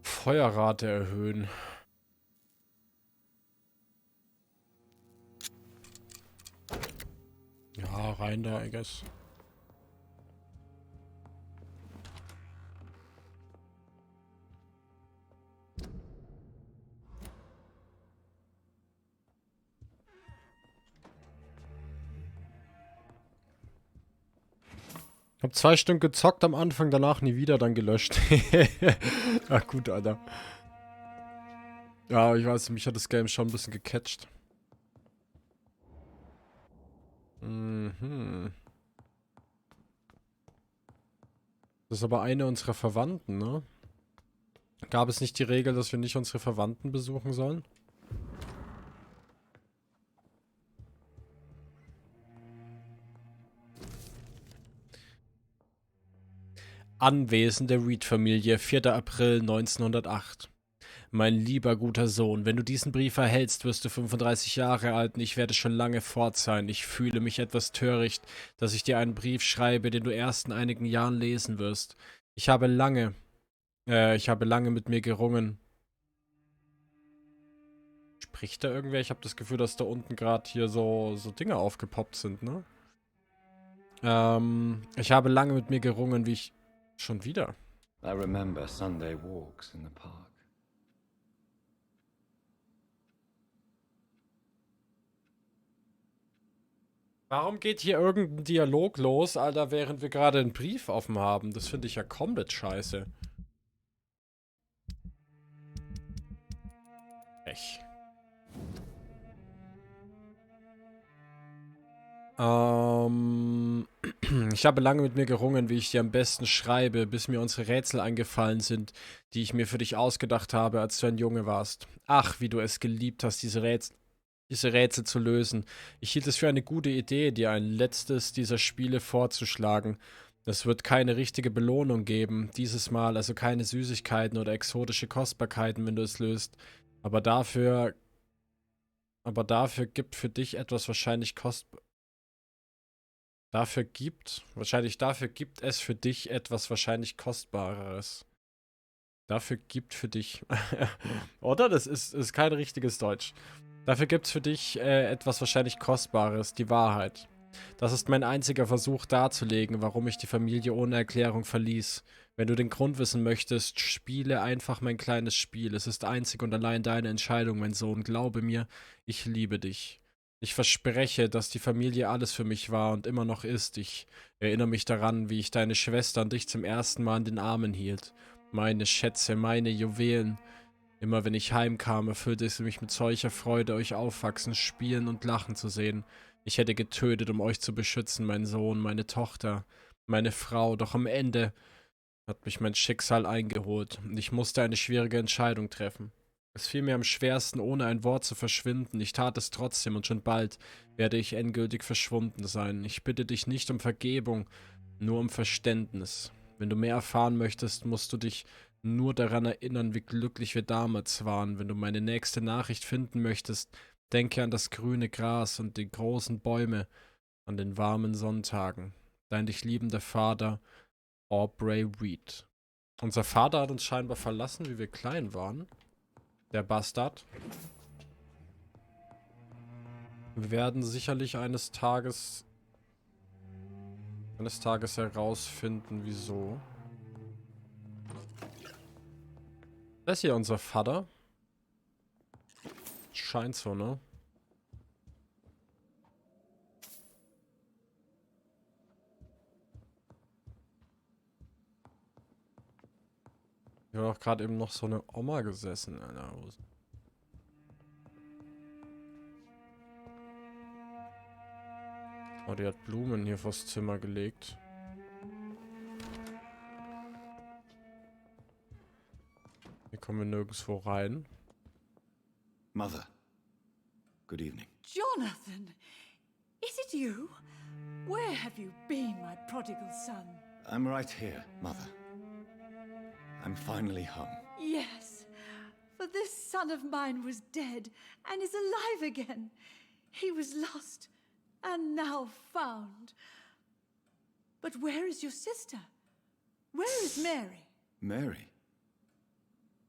Feuerrate erhöhen. Ja, rein da, I guess. Ich hab 2 Stunden gezockt am Anfang, danach nie wieder, dann gelöscht. Ach gut, Alter. Ja, ich weiß, mich hat das Game schon ein bisschen gecatcht. Das ist aber eine unserer Verwandten, ne? Gab es nicht die Regel, dass wir nicht unsere Verwandten besuchen sollen? Anwesen der Reed-Familie, 4. April 1908. Mein lieber guter Sohn, wenn du diesen Brief erhältst, wirst du 35 Jahre alt und ich werde schon lange fort sein. Ich fühle mich etwas töricht, dass ich dir einen Brief schreibe, den du erst in einigen Jahren lesen wirst. Ich habe lange mit mir gerungen. Spricht da irgendwer? Ich habe das Gefühl, dass da unten gerade hier so Dinge aufgepoppt sind, ne? Ich habe lange mit mir gerungen, wie ich... Schon wieder. I remember Sunday walks in the park. Warum geht hier irgendein Dialog los, Alter, während wir gerade einen Brief offen haben? Das finde ich ja komplett scheiße. Echt. Ich habe lange mit mir gerungen, wie ich dir am besten schreibe, bis mir unsere Rätsel eingefallen sind, die ich mir für dich ausgedacht habe, als du ein Junge warst. Ach, wie du es geliebt hast, diese Rätsel zu lösen. Ich hielt es für eine gute Idee, dir ein letztes dieser Spiele vorzuschlagen. Es wird keine richtige Belohnung geben, dieses Mal also keine Süßigkeiten oder exotische Kostbarkeiten, wenn du es löst. Aber dafür gibt für dich etwas wahrscheinlich kostbar. Dafür gibt es für dich etwas wahrscheinlich Kostbareres. Dafür gibt für dich. Oder? Das ist kein richtiges Deutsch. Dafür gibt es für dich etwas wahrscheinlich Kostbares, die Wahrheit. Das ist mein einziger Versuch darzulegen, warum ich die Familie ohne Erklärung verließ. Wenn du den Grund wissen möchtest, spiele einfach mein kleines Spiel. Es ist einzig und allein deine Entscheidung, mein Sohn. Glaube mir, ich liebe dich. Ich verspreche, dass die Familie alles für mich war und immer noch ist. Ich erinnere mich daran, wie ich deine Schwester und dich zum ersten Mal in den Armen hielt. Meine Schätze, meine Juwelen. Immer wenn ich heimkam, erfüllte es mich mit solcher Freude, euch aufwachsen, spielen und lachen zu sehen. Ich hätte getötet, um euch zu beschützen, mein Sohn, meine Tochter, meine Frau, doch am Ende hat mich mein Schicksal eingeholt und ich musste eine schwierige Entscheidung treffen. Es fiel mir am schwersten, ohne ein Wort zu verschwinden. Ich tat es trotzdem und schon bald werde ich endgültig verschwunden sein. Ich bitte dich nicht um Vergebung, nur um Verständnis. Wenn du mehr erfahren möchtest, musst du dich nur daran erinnern, wie glücklich wir damals waren. Wenn du meine nächste Nachricht finden möchtest, denke an das grüne Gras und die großen Bäume, an den warmen Sonntagen. Dein dich liebender Vater, Aubrey Reed. Unser Vater hat uns scheinbar verlassen, wie wir klein waren. Der Bastard. Wir werden sicherlich eines Tages herausfinden, wieso. Das ist hier unser Vater. Scheint so, ne? Hier war auch gerade eben noch so eine Oma gesessen, Alter. Oh, die hat Blumen hier vors Zimmer gelegt. Hier kommen wir nirgendwo rein. Mother, good evening. Jonathan, is it you? Where have you been, my prodigal son? I'm right here, Mother. I'm finally home. Yes, for this son of mine was dead and is alive again. He was lost and now found. But where is your sister? Where is Mary? Mary?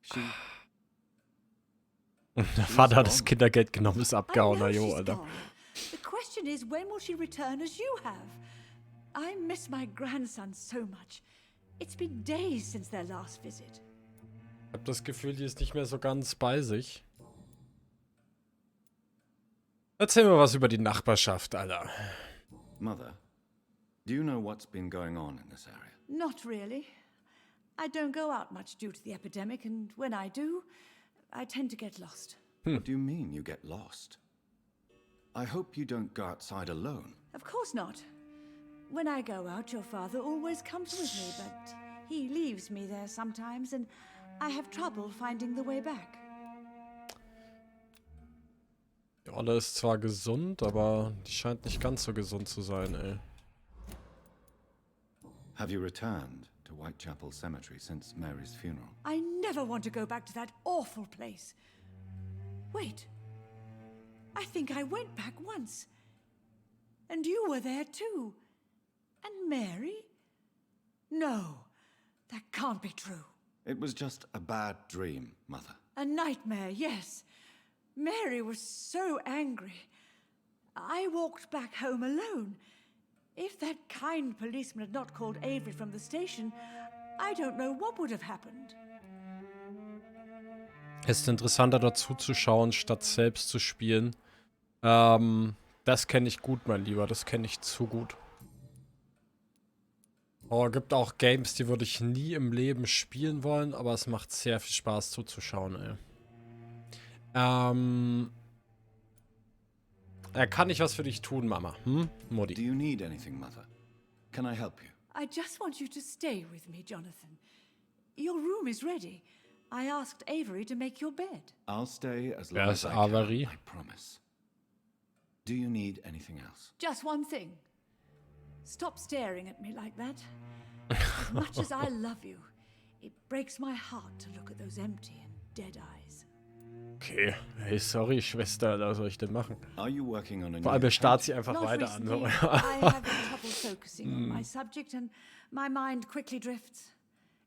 She... Der Vater hat das Kindergeld genommen, ist abgehauen, I know jo, she's Alter. gone. The question is, when will she return as you have? I miss my grandson so much. It's been days since their last visit. Ich hab das Gefühl, die ist nicht mehr so ganz bei sich. Erzähl mir was über die Nachbarschaft, Alter. Mother, do you know what's been going on in this area? Not really. I don't go out much due to the epidemic, and when I do, I tend to get lost. What do you mean you get lost? I hope you don't go outside alone. Of course not. When I go out, your father always comes with me, but he leaves me there sometimes, and I have trouble finding the way back. Die Olle ist zwar gesund, aber die scheint nicht ganz so gesund zu sein, ey. Have you returned to to Whitechapel Cemetery since Mary's funeral. I never want to go back to that awful place. Wait. I think I went back once. And you were there too. And Mary? No, that can't be true. It was just a bad dream, Mother. A nightmare, yes. Mary was so angry. I walked back home alone. If that kind policeman had not called Avery from the station, I don't know what would have happened. Es ist interessanter dazu zu schauen, statt selbst zu spielen. Das kenne ich gut, mein Lieber. Das kenne ich zu gut. Oh, gibt auch Games, die würde ich nie im Leben spielen wollen, aber es macht sehr viel Spaß zuzuschauen, ey. Kann ich was für dich tun, Mama? Mutti. Do you need anything, Mother? Can I help you? I just want you to stay with me, Jonathan. Your room is ready. I asked Avery to make your bed. I'll stay as long Wer as ist I can, Avery? I promise. Do you need anything else? Just one thing. Stop staring at me like that. As much as I love you, it breaks my heart to look at those empty and dead eyes. Okay. Hey, sorry, Schwester, was soll ich denn machen? Are you working on a Vor allem, new er starrt account? sie einfach Not weiter an. recently. So. I have trouble focusing on my subject and my mind quickly drifts.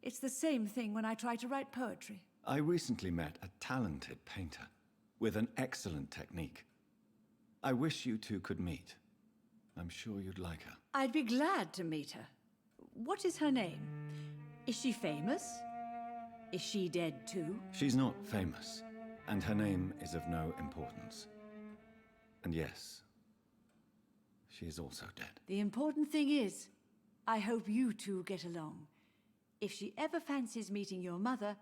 It's the same thing when I try to write poetry. I recently met a talented painter with an excellent technique. I wish you two could meet. I'm sure you'd like her. I'd be glad to meet her. What is her name? Is she famous? Is she dead too? She's not famous, and her name is of no importance. And yes, she is also dead. The important thing is, I hope you two get along. If she ever fancies meeting your mother,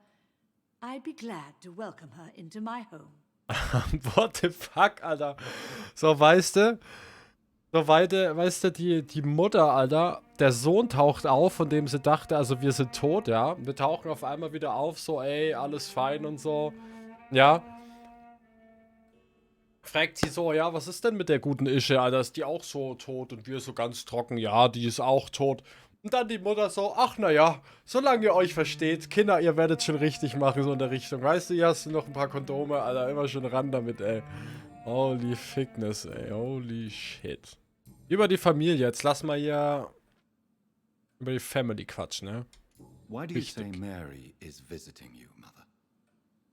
I'd be glad to welcome her into my home. What the fuck, Alter. So, weißt du, die Mutter, Alter, der Sohn taucht auf, von dem sie dachte, also wir sind tot, ja. Wir tauchen auf einmal wieder auf, so, ey, alles fein und so. Ja. Fragt sie so, ja, was ist denn mit der guten Ische, Alter? Ist die auch so tot? Und wir so ganz trocken, ja, die ist auch tot. Und dann die Mutter so, ach naja, solange ihr euch versteht, Kinder, ihr werdet schon richtig machen, so in der Richtung. Weißt du, hier hast du noch ein paar Kondome, Alter, immer schön ran damit, ey. Holy Fickness, ey, holy shit. Über die Familie, jetzt lass mal hier über die Family quatschen, ne? Why do you say Mary is visiting you, Mother?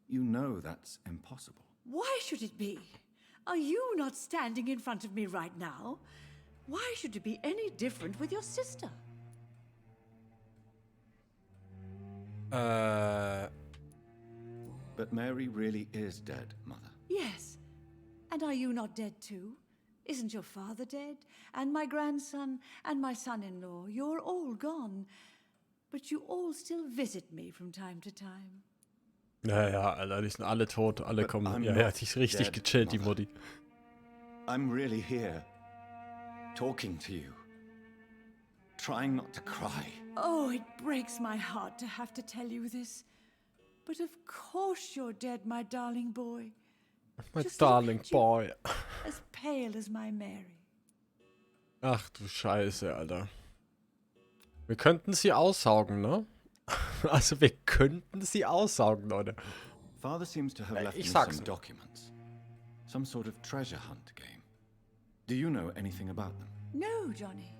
You know that's impossible. Why should it be? Are you not standing in front of me right now? Why should it be any different with your sister? But Mary really is dead, Mother. Yes. And are you not dead too? Isn't your father dead? And my grandson and my son-in-law, you're all gone. But you all still visit me from time to time. Ja, Alter, die sind alle tot, alle But kommen. I'm Ja, not die ist richtig dead, gechillt, die Mother. Mutti. I'm really here, talking to you, trying not to cry. Oh, it breaks my heart to have to tell you this. But of course you're dead, my darling boy. My Just look darling at you. boy. As pale as my Mary. Ach du Scheiße, Alter. Wir könnten sie aussaugen, ne? Also wir könnten sie aussaugen, Leute. Father seems to have left me ich sag's some nur. documents. Some sort of treasure hunt game. Do you know anything about them? No, Johnny.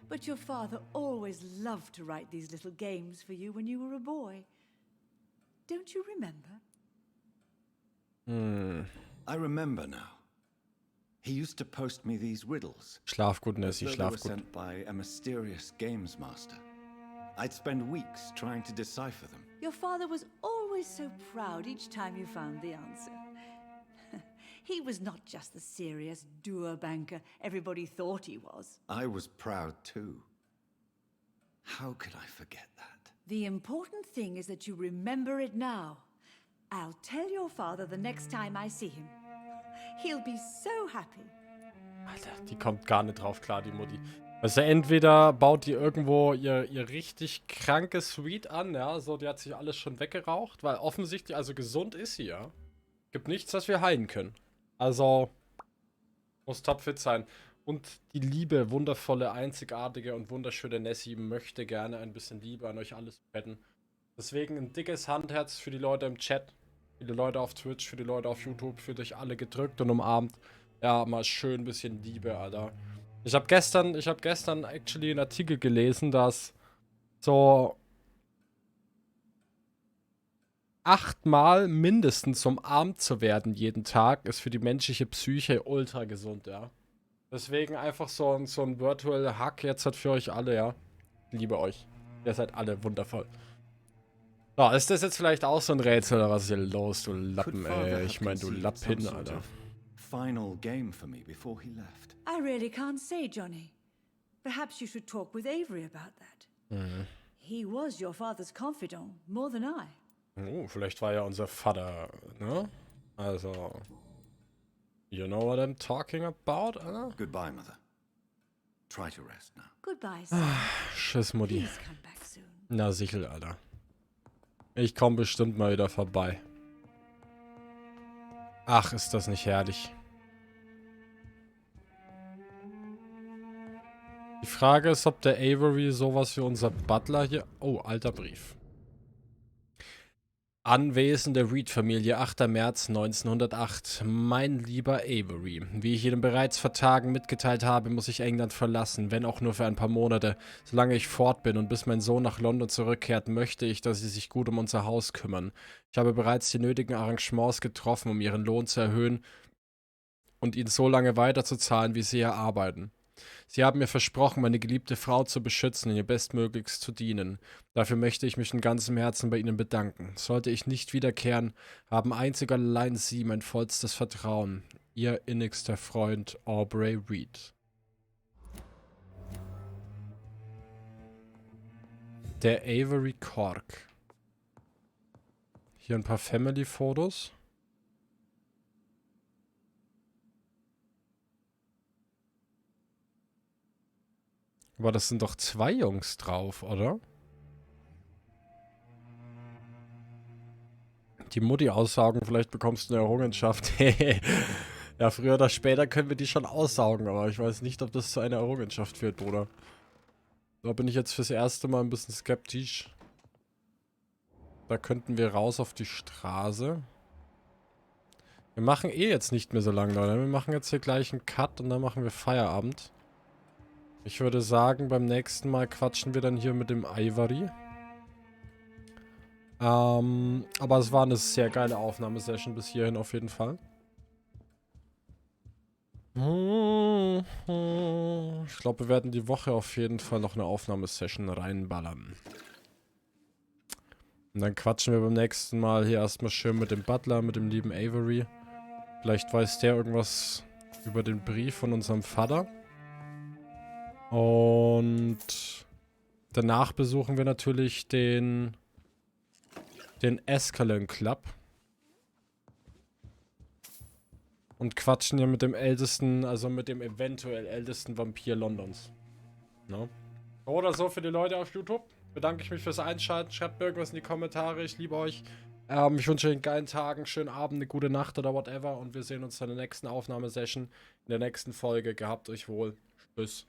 But your father always loved to write these little games for you when you were a boy. Don't you remember? I remember now. He used to post me these riddles. Schlaf gut, Nessie, Though they were schlaf gut. sent by a mysterious games master. I'd spend weeks trying to decipher them. Your father was always so proud each time you found the answer. He was not just the serious doer banker everybody thought he was. I was proud too. How could I forget that? The important thing is that you remember it now. I'll tell your father the next time I see him. He'll be so happy. Alter, die kommt gar nicht drauf klar, die Mutti. Also entweder baut die irgendwo ihr richtig krankes Suite an, ja, so, die hat sich alles schon weggeraucht, weil offensichtlich, also gesund ist sie, ja. Gibt nichts, was wir heilen können. Also, muss topfit sein. Und die liebe, wundervolle, einzigartige und wunderschöne Nessie möchte gerne ein bisschen Liebe an euch alles spreaden. Deswegen ein dickes Handherz für die Leute im Chat, für die Leute auf Twitch, für die Leute auf YouTube, fühlt euch alle gedrückt und umarmt. Ja, mal schön ein bisschen Liebe, Alter. Ich habe gestern actually einen Artikel gelesen, dass so 8-mal mindestens umarmt zu werden jeden Tag ist für die menschliche Psyche ultra gesund, ja. Deswegen einfach so ein Virtual Hug jetzt halt für euch alle, ja. Ich liebe euch. Ihr seid alle wundervoll. So, ist das jetzt vielleicht auch so ein Rätsel oder was ist hier los, du Lappen, ey? Ich meine, du Lappin, Alter. Final game for me before he left. I really can't say, Johnny. Perhaps you should talk with Avery about that. He was your father's confidant, more than I. Oh, vielleicht war ja unser Vater, ne? Also, you know what I'm talking about, Alter? Goodbye, Mother. Try to rest now. Goodbye, son. Tschüss, Mutti. Please come back soon. Na, sicher, Alter. Ich komme bestimmt mal wieder vorbei. Ach, ist das nicht herrlich. Die Frage ist, ob der Avery sowas wie unser Butler hier... Oh, alter Brief. Anwesen der Reed-Familie, 8. März 1908. Mein lieber Avery, wie ich Ihnen bereits vor Tagen mitgeteilt habe, muss ich England verlassen, wenn auch nur für ein paar Monate. Solange ich fort bin und bis mein Sohn nach London zurückkehrt, möchte ich, dass Sie sich gut um unser Haus kümmern. Ich habe bereits die nötigen Arrangements getroffen, um Ihren Lohn zu erhöhen und Ihnen so lange weiterzuzahlen, wie Sie erarbeiten. Sie haben mir versprochen, meine geliebte Frau zu beschützen und ihr bestmöglichst zu dienen. Dafür möchte ich mich von ganzem Herzen bei Ihnen bedanken. Sollte ich nicht wiederkehren, haben einzig und allein Sie mein vollstes Vertrauen. Ihr innigster Freund Aubrey Reed. Der Avery Cork. Hier ein paar Family-Fotos. Aber das sind doch 2 Jungs drauf, oder? Die Mutti aussaugen, vielleicht bekommst du eine Errungenschaft. Ja, früher oder später können wir die schon aussaugen, aber ich weiß nicht, ob das zu einer Errungenschaft führt, Bruder. Da bin ich jetzt fürs erste Mal ein bisschen skeptisch. Da könnten wir raus auf die Straße. Wir machen eh jetzt nicht mehr so lange, Leute. Wir machen jetzt hier gleich einen Cut und dann machen wir Feierabend. Ich würde sagen, beim nächsten Mal quatschen wir dann hier mit dem Ivory. Aber es war eine sehr geile Aufnahmesession bis hierhin auf jeden Fall. Ich glaube, wir werden die Woche auf jeden Fall noch eine Aufnahmesession reinballern. Und dann quatschen wir beim nächsten Mal hier erstmal schön mit dem Butler, mit dem lieben Avery. Vielleicht weiß der irgendwas über den Brief von unserem Vater. Und danach besuchen wir natürlich den Escalon Club. Und quatschen ja mit dem ältesten, also mit dem eventuell ältesten Vampir Londons. No? Oder so für die Leute auf YouTube. Bedanke ich mich fürs Einschalten. Schreibt mir irgendwas in die Kommentare. Ich liebe euch. Ich wünsche euch einen geilen Tag, einen schönen Abend, eine gute Nacht oder whatever. Und wir sehen uns in der nächsten Aufnahmesession, in der nächsten Folge. Gehabt euch wohl. Tschüss.